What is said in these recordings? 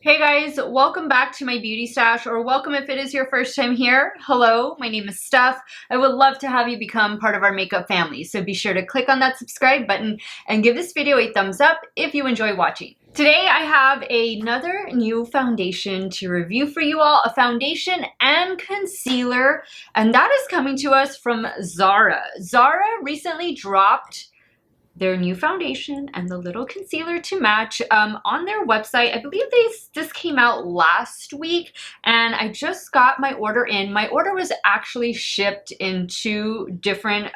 Hey guys, welcome back to my beauty stash, or welcome if it is your first time here. Hello, my name is Steff. I would love to have you become part of our makeup family, so be sure to click on that subscribe button and give this video a thumbs up if you enjoy watching. Today I have another new foundation to review for you all, a foundation and concealer, and that is coming to us from Zara. Zara recently dropped their new foundation and the little concealer to match on their website. I believe this came out last week, and I just got my order in. My order was actually shipped in two different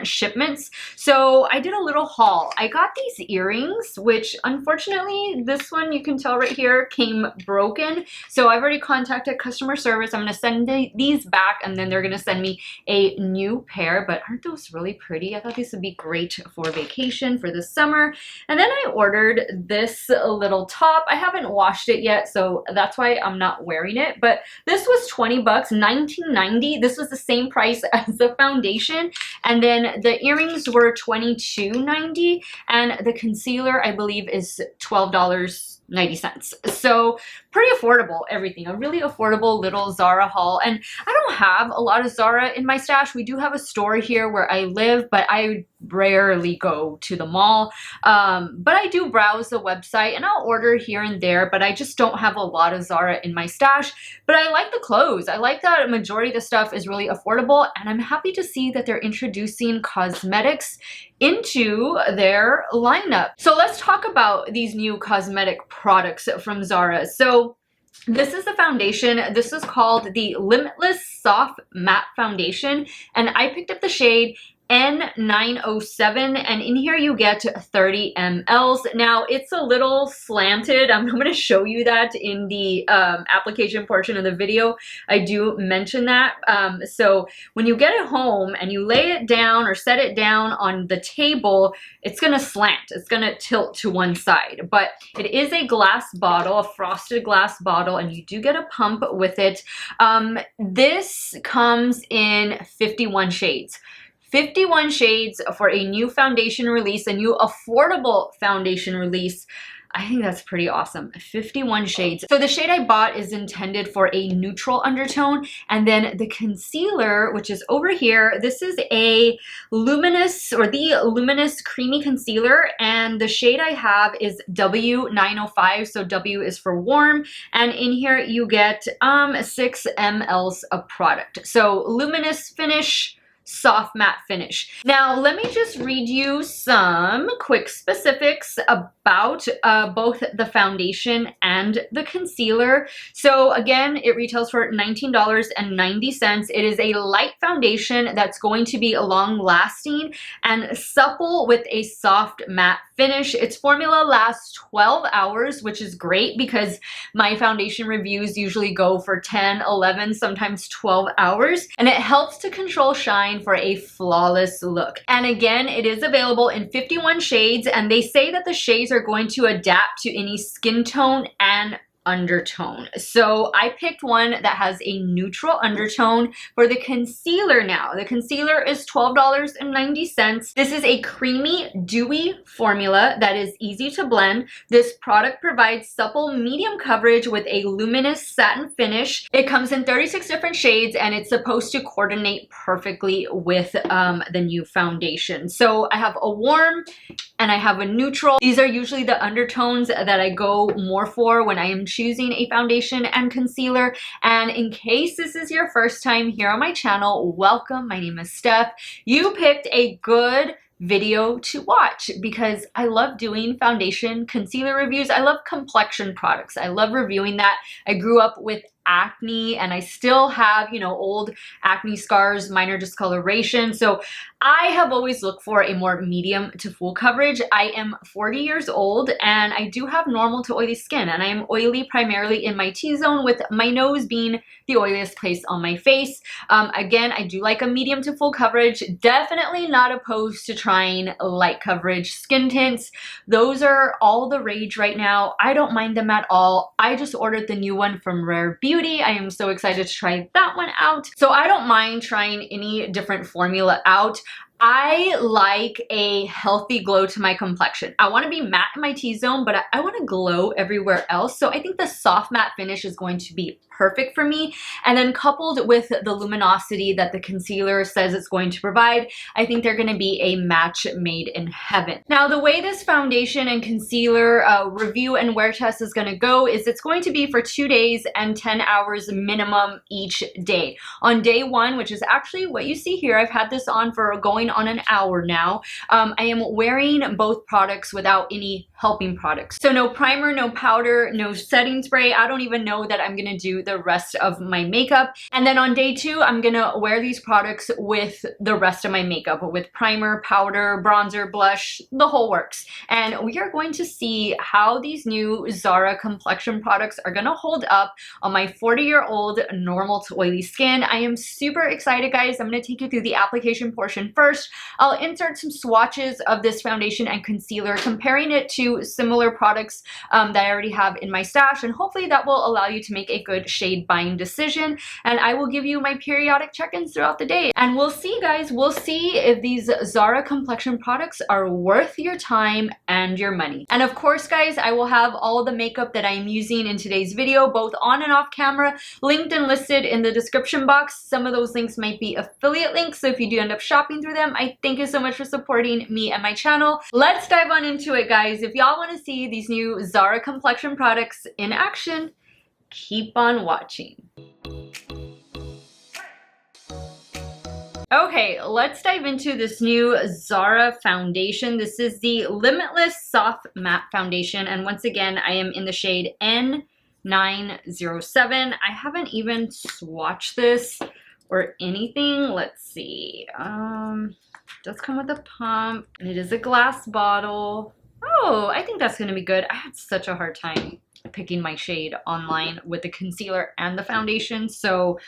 shipments, so I did a little haul. I got these earrings, which unfortunately this one, you can tell right here, came broken, so I've already contacted customer service. I'm going to send these back, and then they're going to send me a new pair. But aren't those really pretty? I thought these would be great for vacation for the summer. And then I ordered this little top. I haven't washed it yet, so that's why I'm not wearing it, but this was 20 bucks, $19.90. This was the same price as the foundation, and then the earrings were $22.90, and the concealer I believe is $12.90. So pretty affordable, everything. A really affordable little Zara haul. And I don't have a lot of Zara in my stash. We do have a store here where I live, but I rarely go to the mall. But I do browse the website and I'll order here and there, but I just don't have a lot of Zara in my stash. But I like the clothes. I like that a majority of the stuff is really affordable, and I'm happy to see that they're introducing cosmetics into their lineup. So let's talk about these new cosmetic products from Zara. So this is the foundation. This is called the Limitless Soft Matte Foundation, and I picked up the shade N907, and in here you get 30 mLs. Now it's a little slanted. I'm going to show you that in the application portion of the video. I do mention that. So when you get it home and you lay it down or set it down on the table, it's going to slant. It's going to tilt to one side. But it is a glass bottle, a frosted glass bottle, and you do get a pump with it. This comes in 51 shades. 51 shades for a new foundation release, a new affordable foundation release. I think that's pretty awesome. 51 shades. So the shade I bought is intended for a neutral undertone, and then the concealer, which is over here, this is a luminous, or the luminous creamy concealer, and the shade I have is W905. So W is for warm, and in here you get 6 mLs of product. So luminous finish, soft matte finish. Now let me just read you some quick specifics about both the foundation and the concealer. So again, it retails for $19.90. It is a light foundation that's going to be long lasting and supple with a soft matte finish. Its formula lasts 12 hours, which is great because my foundation reviews usually go for 10, 11, sometimes 12 hours, and it helps to control shine for a flawless look. And again, it is available in 51 shades, and they say that the shades are going to adapt to any skin tone and undertone. So I picked one that has a neutral undertone for the concealer. Now the concealer is $12.90. This is a creamy dewy formula that is easy to blend. This product provides supple medium coverage with a luminous satin finish. It comes in 36 different shades, and it's supposed to coordinate perfectly with the new foundation. So I have a warm and I have a neutral. These are usually the undertones that I go more for when I am choosing a foundation and concealer. And in case this is your first time here on my channel, welcome. My name is Steff. You picked a good video to watch because I love doing foundation concealer reviews. I love complexion products. I love reviewing that. I grew up with acne, and I still have, you know, old acne scars, minor discoloration. So I have always looked for a more medium to full coverage. I am 40 years old, and I do have normal to oily skin, and I am oily primarily in my T-zone, with my nose being the oiliest place on my face. Again, I do like a medium to full coverage. Definitely not opposed to trying light coverage skin tints. Those are all the rage right now. I don't mind them at all. I just ordered the new one from Rare Beauty. I am so excited to try that one out. So I don't mind trying any different formula out. I like a healthy glow to my complexion. I want to be matte in my T-zone, but I want to glow everywhere else. So I think the soft matte finish is going to be perfect for me. And then coupled with the luminosity that the concealer says it's going to provide, I think they're going to be a match made in heaven. Now, the way this foundation and concealer review and wear test is going to go is it's going to be for 2 days and 10 hours minimum each day. On day 1, which is actually what you see here, I've had this on for going on an hour now. I am wearing both products without any helping products. So no primer, no powder, no setting spray. I don't even know that I'm gonna do the rest of my makeup. And then on day 2, I'm gonna wear these products with the rest of my makeup, with primer, powder, bronzer, blush, the whole works. And we are going to see how these new Zara complexion products are gonna hold up on my 40-year-old normal to oily skin. I am super excited, guys. I'm gonna take you through the application portion first. I'll insert some swatches of this foundation and concealer, comparing it to similar products that I already have in my stash, and hopefully that will allow you to make a good shade buying decision. And I will give you my periodic check-ins throughout the day. And we'll see, guys, we'll see if these Zara complexion products are worth your time and your money. And of course, guys, I will have all the makeup that I'm using in today's video, both on and off camera, linked and listed in the description box. Some of those links might be affiliate links, so if you do end up shopping through them, I thank you so much for supporting me and my channel. Let's dive on into it, guys. If y'all want to see these new Zara complexion products in action, keep on watching. Okay, let's dive into this new Zara foundation. This is the Limitless Soft Matte Foundation, and once again, I am in the shade N907. I haven't even swatched this or anything. Let's see. It does come with a pump, and it is a glass bottle. Oh, I think that's gonna be good. I had such a hard time picking my shade online with the concealer and the foundation, so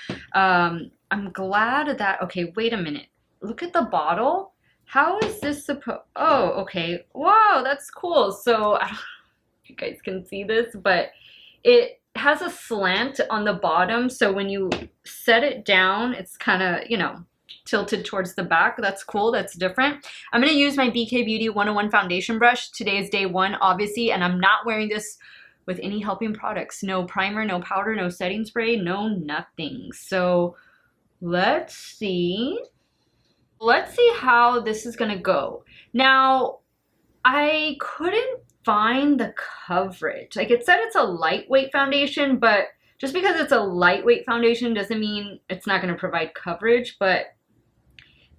I'm glad that, okay, wait a minute. Look at the bottle. How is this supposed, oh, okay. Wow, that's cool. So, I don't know if you guys can see this, but it has a slant on the bottom, so when you set it down, it's kind of, you know, tilted towards the back. That's cool. That's different. I'm going to use my BK Beauty 101 foundation brush. Today is day 1, obviously, and I'm not wearing this with any helping products. No primer, no powder, no setting spray, no nothing. So let's see. Let's see how this is going to go. Now, I couldn't find the coverage. Like, it said it's a lightweight foundation, but just because it's a lightweight foundation doesn't mean it's not going to provide coverage, but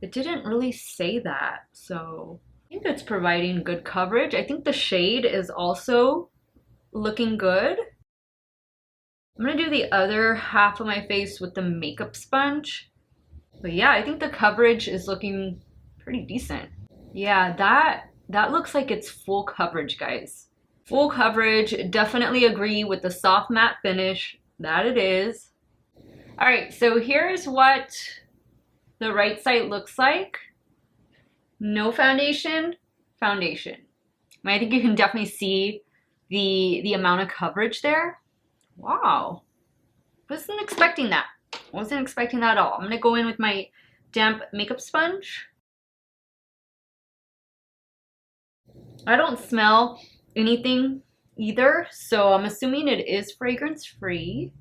it didn't really say that. So I think it's providing good coverage. I think the shade is also looking good. I'm going to do the other half of my face with the makeup sponge. But yeah, I think the coverage is looking pretty decent. Yeah, that looks like it's full coverage, guys. Full coverage. Definitely agree with the soft matte finish that it is. All right, so here's what the right side looks like. No foundation, foundation. I think you can definitely see the amount of coverage there. Wow, wasn't expecting that. Wasn't expecting that at all. I'm gonna go in with my damp makeup sponge. I don't smell anything either, so I'm assuming it is fragrance free.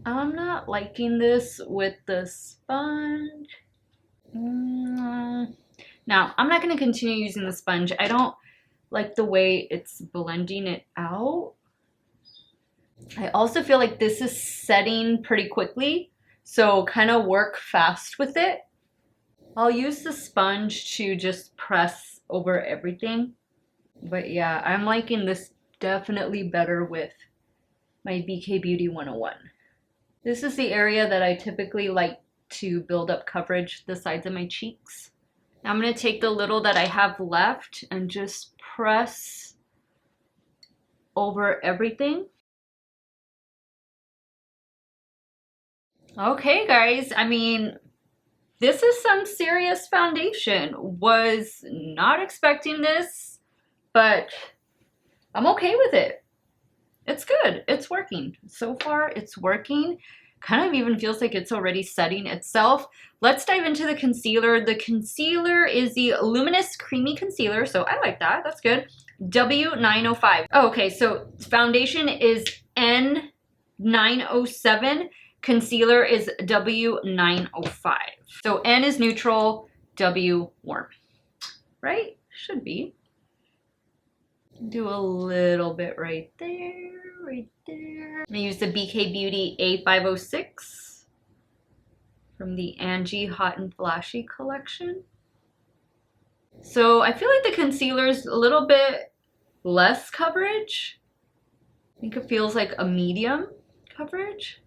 I'm not liking this with the sponge. Now, I'm not going to continue using the sponge. I don't like the way it's blending it out. I also feel like this is setting pretty quickly, so kind of work fast with it. I'll use the sponge to just press over everything. But yeah, I'm liking this definitely better with my BK Beauty 101. This is the area that I typically like to build up coverage, the sides of my cheeks. Now I'm going to take the little that I have left and just press over everything. Okay, guys, I mean, this is some serious foundation. Was not expecting this, but I'm okay with it. It's good. It's working. So far, it's working. Kind of even feels like it's already setting itself. Let's dive into the concealer. The concealer is the Luminous Creamy Concealer, so I like that. That's good. W905. Oh, okay, so foundation is N907. Concealer is W905. So N is neutral, W warm. Right? Should be. Do a little bit right there, right there. I'm gonna use the BK Beauty A506 from the Angie Hot and Flashy collection. So I feel like the concealer is a little bit less coverage. I think it feels like a medium coverage.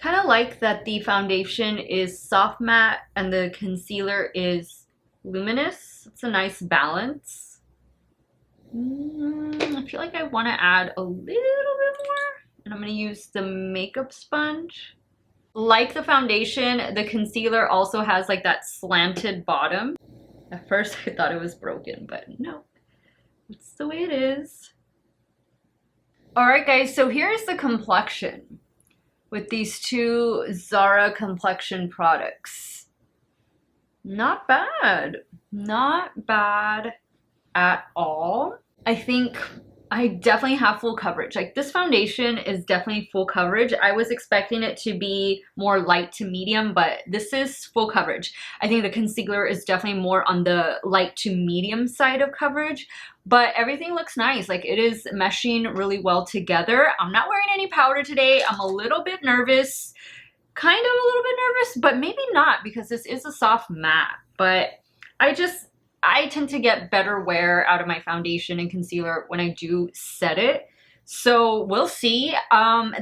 Kind of like that the foundation is soft matte and the concealer is luminous. It's a nice balance. I feel like I want to add a little bit more, and I'm going to use the makeup sponge. Like the foundation, the concealer also has like that slanted bottom. At first I thought it was broken, but no, it's the way it is. Alright guys, so here's the complexion with these two Zara complexion products. Not bad. Not bad at all. I think I definitely have full coverage. Like this foundation is definitely full coverage. I was expecting it to be more light to medium, but this is full coverage. I think the concealer is definitely more on the light to medium side of coverage, but everything looks nice. Like it is meshing really well together. I'm not wearing any powder today. I'm a little bit nervous, kind of a little bit nervous, but maybe not because this is a soft matte. But I tend to get better wear out of my foundation and concealer when I do set it. So we'll see.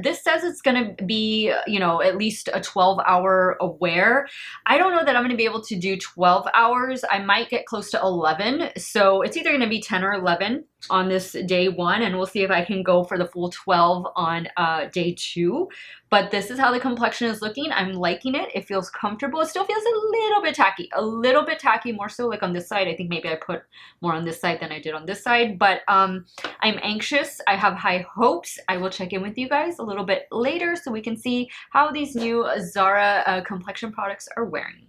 This says it's gonna be, you know, at least a 12-hour wear. I don't know that I'm gonna be able to do 12 hours. I might get close to 11. So it's either gonna be 10 or 11 on this day one, and we'll see if I can go for the full 12 on day two. But this is how the complexion is looking. I'm liking it. It feels comfortable. It still feels a little bit tacky, more so like on this side. I think maybe I put more on this side than I did on this side, but I'm anxious. I have high hopes. I will check in with you guys a little bit later so we can see how these new Zara complexion products are wearing.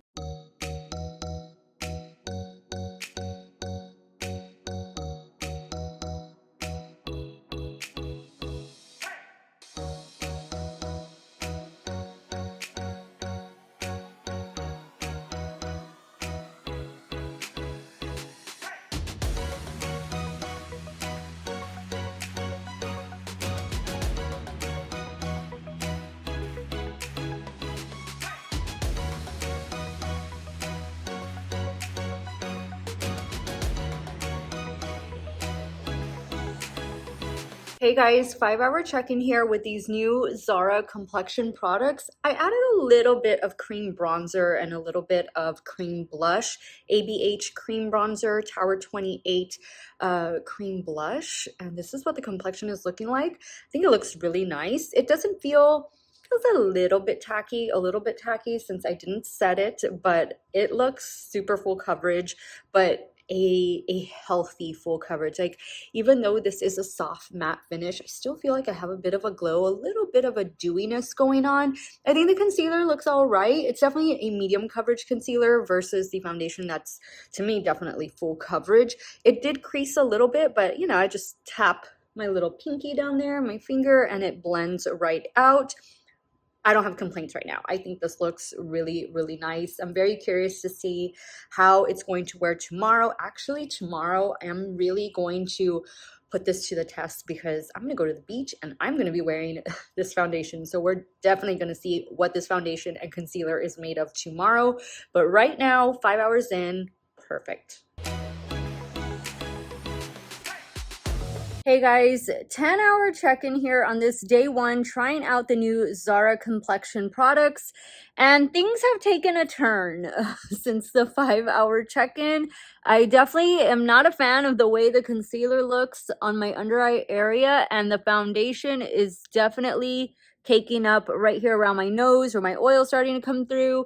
Hey guys, 5-hour check-in here with these new Zara complexion products. I added a little bit of cream bronzer and a little bit of cream blush. ABH Cream Bronzer, Tower 28 cream blush. And this is what the complexion is looking like. I think it looks really nice. It doesn't feels a little bit tacky since I didn't set it, but it looks super full coverage, but a healthy full coverage. Like even though this is a soft matte finish, I still feel like I have a bit of a glow, a little bit of a dewiness going on. I think the concealer looks all right. It's definitely a medium coverage concealer versus the foundation that's, to me, definitely full coverage. It did crease a little bit, but you know, I just tap my little pinky down there, my finger, and it blends right out. I don't have complaints right now. I think this looks really, really nice. I'm very curious to see how it's going to wear tomorrow. Actually, tomorrow I'm really going to put this to the test because I'm going to go to the beach and I'm going to be wearing this foundation. So we're definitely going to see what this foundation and concealer is made of tomorrow. But right now, 5 hours in, perfect. Hey guys, 10-hour check-in here on this day one, trying out the new Zara complexion products, and things have taken a turn since the 5-hour check-in. I definitely am not a fan of the way the concealer looks on my under eye area, and the foundation is definitely caking up right here around my nose where my oil's starting to come through.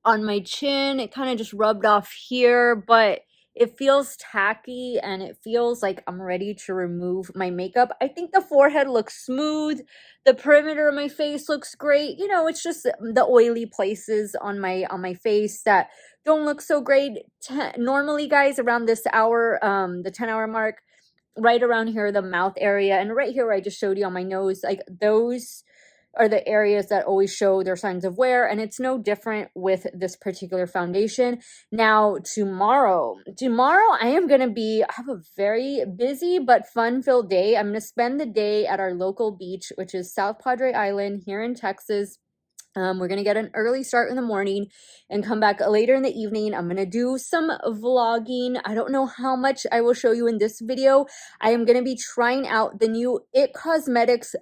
On my chin, it kind of just rubbed off here, but it feels tacky and it feels like I'm ready to remove my makeup. I think the forehead looks smooth. The perimeter of my face looks great. You know, it's just the oily places on my face that don't look so great. Normally, guys, around this hour, the 10-hour mark, right around here, the mouth area, and right here where I just showed you on my nose, like those are the areas that always show their signs of wear, and it's no different with this particular foundation. Now, tomorrow I am going to be, I have a very busy but fun-filled day. I'm going to spend the day at our local beach, which is South Padre Island here in Texas. We're going to get an early start in the morning and come back later in the evening. I'm going to do some vlogging. I don't know how much I will show you in this video. I am going to be trying out the new IT Cosmetics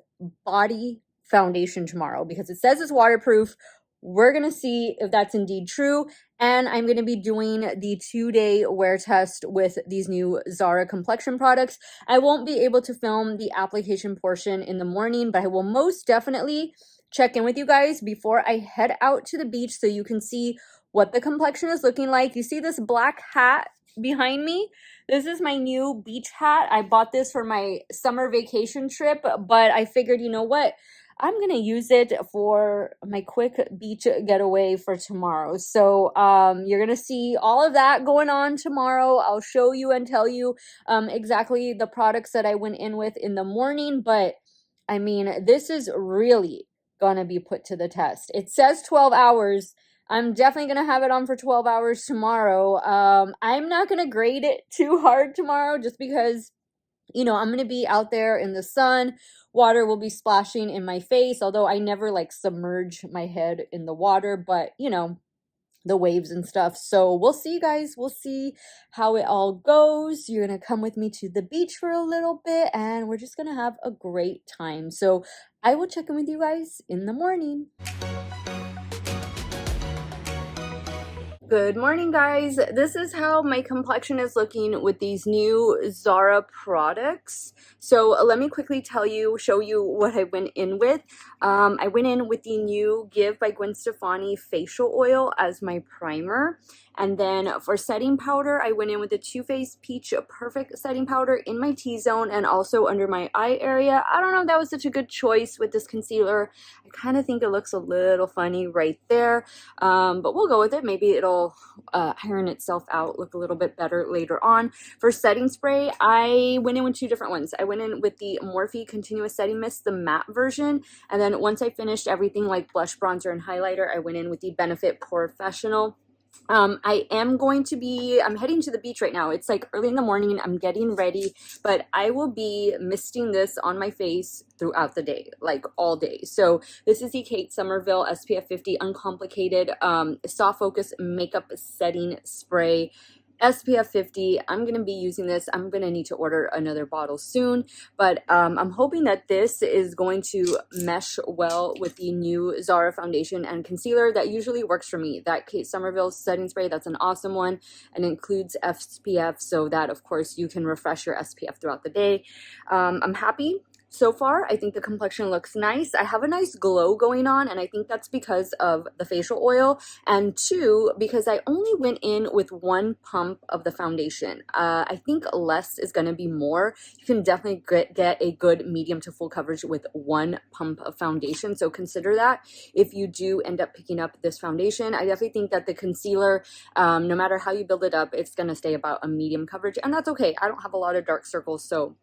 body foundation tomorrow because it says it's waterproof. We're going to see if that's indeed true. And I'm going to be doing the 2-day wear test with these new Zara complexion products. I won't be able to film the application portion in the morning, but I will most definitely check in with you guys before I head out to the beach so you can see what the complexion is looking like. You see this black hat behind me? This is my new beach hat. I bought this for my summer vacation trip, but I figured, you know what? I'm going to use it for my quick beach getaway for tomorrow. So you're going to see all of that going on tomorrow. I'll show you and tell you exactly the products that I went in with in the morning. But I mean, this is really gonna be put to the test. It says 12 hours. I'm definitely gonna have it on for 12 hours tomorrow. I'm not gonna grade it too hard tomorrow just because, you know, I'm gonna be out there in the sun. Water will be splashing in my face, although I never like submerge my head in the water, but you know, the waves and stuff. So we'll see, guys. We'll see how it all goes. You're gonna come with me to the beach for a little bit and we're just gonna have a great time. So I will check in with you guys in the morning. Good morning, guys. This is how my complexion is looking with these new Zara products. So let me quickly show you what I went in with. I went in with the new Give by Gwen Stefani Facial Oil as my primer. And then for setting powder, I went in with the Too Faced Peach Perfect Setting Powder in my T-zone and also under my eye area. I don't know if that was such a good choice with this concealer. I kind of think it looks a little funny right there, but we'll go with it. Maybe it'll iron itself out, look a little bit better later on. For setting spray, I went in with 2 different ones. I went in with the Morphe Continuous Setting Mist, the matte version, and then once I finished everything like blush, bronzer, and highlighter, I went in with the Benefit Porefressional. I'm heading to the beach right now. It's like early in the morning. I'm getting ready, but I will be misting this on my face throughout the day, like all day. So this is the Kate Somerville SPF 50 Uncomplicated Soft Focus Makeup Setting Spray. SPF 50. I'm going to be using this. I'm going to need to order another bottle soon, but I'm hoping that this is going to mesh well with the new Zara foundation and concealer that usually works for me. That Kate Somerville setting spray, that's an awesome one and includes SPF so that, of course, you can refresh your SPF throughout the day. I'm happy. So far, I think the complexion looks nice. I have a nice glow going on, and I think that's because of the facial oil, and 2, because I only went in with 1 pump of the foundation. I think less is going to be more. You can definitely get a good medium to full coverage with 1 pump of foundation, so consider that if you do end up picking up this foundation. I definitely think that the concealer, no matter how you build it up, it's going to stay about a medium coverage, and that's okay. I don't have a lot of dark circles, so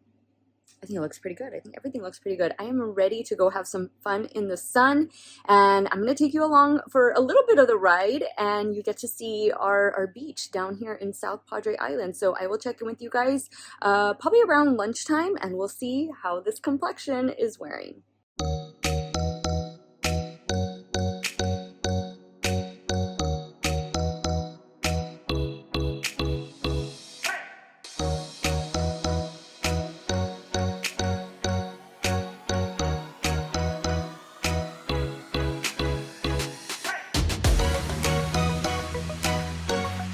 I think it looks pretty good. I think everything looks pretty good. I am ready to go have some fun in the sun, and I'm going to take you along for a little bit of the ride, and you get to see our beach down here in South Padre Island. So I will check in with you guys probably around lunchtime, and we'll see how this complexion is wearing.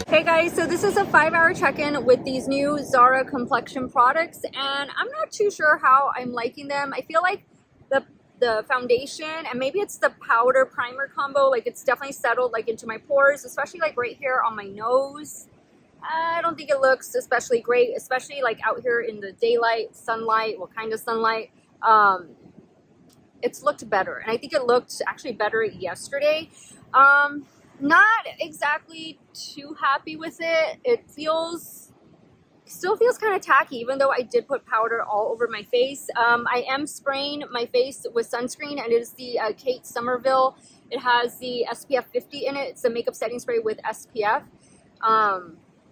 Hey guys, so this is a 5-hour check-in with these new Zara complexion products, and I'm not too sure how I'm liking them. I feel like the foundation, and maybe it's the powder primer combo, like it's definitely settled like into my pores, especially like right here on my nose. I don't think it looks especially great, especially like out here in the daylight, sunlight, what kind of sunlight. It's looked better, and I think it looked actually better yesterday. Not exactly too happy with it. It still feels kind of tacky, even though I did put powder all over my face. I am spraying my face with sunscreen, and it is the Kate Somerville. It has the SPF 50 in it. It's a makeup setting spray with SPF.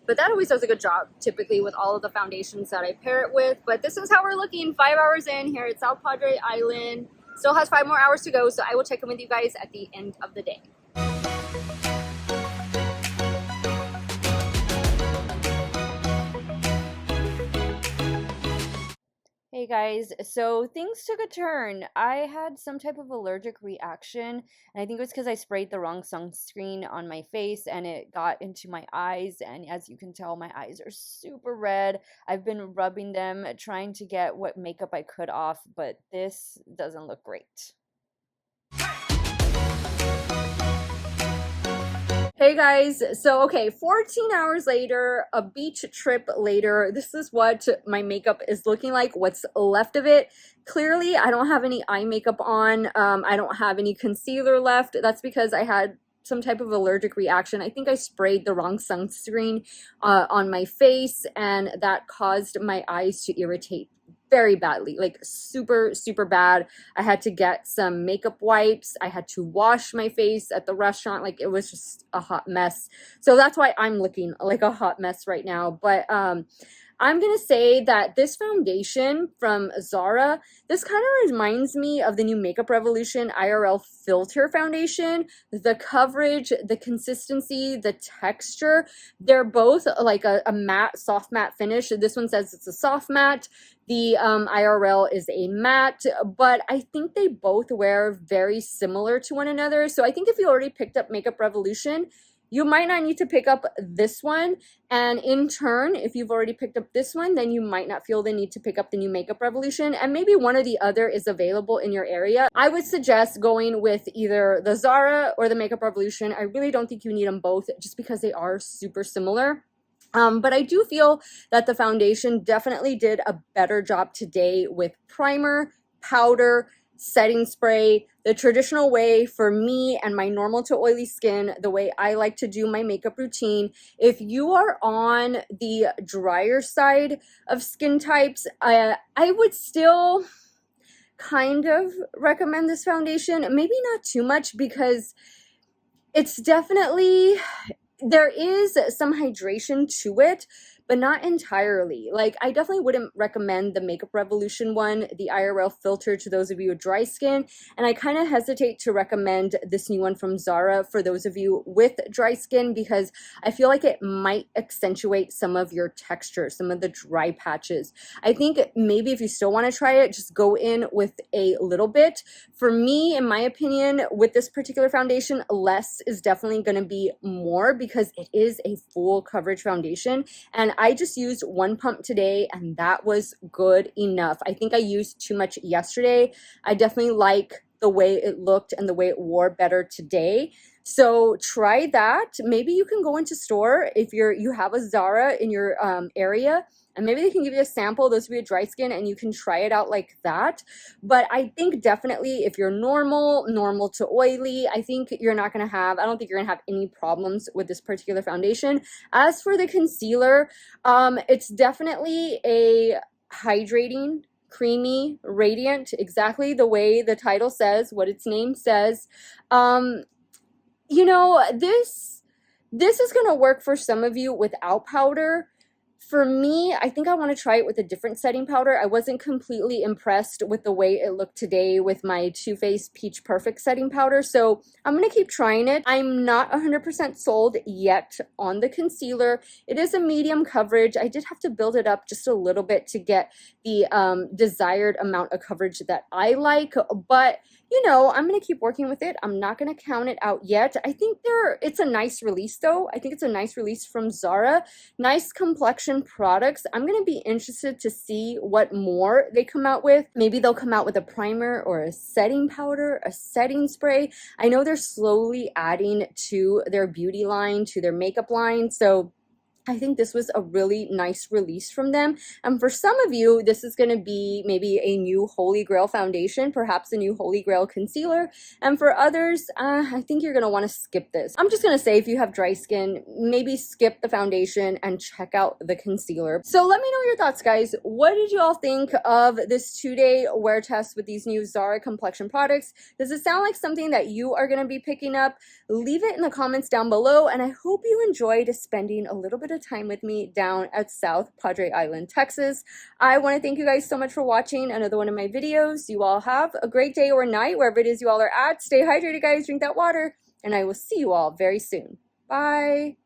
But that always does a good job, typically, with all of the foundations that I pair it with. But this is how we're looking 5 hours in here at South Padre Island. Still has 5 more hours to go, so I will check in with you guys at the end of the day. Hey guys, so things took a turn. I had some type of allergic reaction, and I think it was because I sprayed the wrong sunscreen on my face and it got into my eyes. And as you can tell, my eyes are super red. I've been rubbing them, trying to get what makeup I could off, but this doesn't look great. Hey guys, so okay, 14 hours later, a beach trip later, this is what my makeup is looking like, what's left of it. Clearly, I don't have any eye makeup on. I don't have any concealer left. That's because I had some type of allergic reaction. I think I sprayed the wrong sunscreen on my face, and that caused my eyes to irritate very badly, like super, super bad. I had to get some makeup wipes. I had to wash my face at the restaurant. Like, it was just a hot mess. So that's why I'm looking like a hot mess right now. But I'm going to say that this foundation from Zara, this kind of reminds me of the new Makeup Revolution IRL Filter Foundation. The coverage, the consistency, the texture, they're both like a matte, soft matte finish. This one says it's a soft matte. The IRL is a matte, but I think they both wear very similar to one another. So I think if you already picked up Makeup Revolution, you might not need to pick up this one. And in turn, if you've already picked up this one, then you might not feel the need to pick up the new Makeup Revolution. And maybe one or the other is available in your area. I would suggest going with either the Zara or the Makeup Revolution. I really don't think you need them both just because they are super similar. But I do feel that the foundation definitely did a better job today with primer, powder, setting spray, the traditional way for me and my normal to oily skin, the way I like to do my makeup routine. If you are on the drier side of skin types, I would still kind of recommend this foundation. Maybe not too much, because it's definitely, there is some hydration to it, but not entirely. Like, I definitely wouldn't recommend the Makeup Revolution one, the IRL filter, to those of you with dry skin. And I kind of hesitate to recommend this new one from Zara for those of you with dry skin, because I feel like it might accentuate some of your texture, some of the dry patches. I think maybe if you still want to try it, just go in with a little bit. For me, in my opinion, with this particular foundation, less is definitely going to be more, because it is a full coverage foundation. And I just used one pump today, and that was good enough. I think I used too much yesterday. I definitely like the way it looked and the way it wore better today. So try that. Maybe you can go into store if you have a Zara in your area, and maybe they can give you a sample, those of you with dry skin, and you can try it out like that. But I think definitely if you're normal to oily, I think you're not going to have, I don't think you're going to have any problems with this particular foundation. As for the concealer, it's definitely a hydrating, creamy, radiant, exactly the way the title says, what its name says. You know, this is going to work for some of you without powder. For me, I think I want to try it with a different setting powder. I wasn't completely impressed with the way it looked today with my Too Faced Peach Perfect setting powder, so I'm going to keep trying it. I'm not 100% sold yet on the concealer. It is a medium coverage. I did have to build it up just a little bit to get the desired amount of coverage that I like, but you know, I'm going to keep working with it. I'm not going to count it out yet. I think it's a nice release though. I think it's a nice release from Zara. Nice complexion products. I'm going to be interested to see what more they come out with. Maybe they'll come out with a primer or a setting powder, a setting spray. I know they're slowly adding to their beauty line, to their makeup line. So I think this was a really nice release from them. And for some of you, this is going to be maybe a new Holy Grail foundation, perhaps a new Holy Grail concealer. And for others, I think you're going to want to skip this. I'm just going to say, if you have dry skin, maybe skip the foundation and check out the concealer. So let me know your thoughts, guys. What did you all think of this 2-day wear test with these new Zara complexion products? Does it sound like something that you are going to be picking up? Leave it in the comments down below, and I hope you enjoyed spending a little bit of time with me down at South Padre Island, Texas. I want to thank you guys so much for watching another one of my videos. You all have a great day or night, wherever it is you all are at. Stay hydrated, guys. Drink that water, and I will see you all very soon. Bye.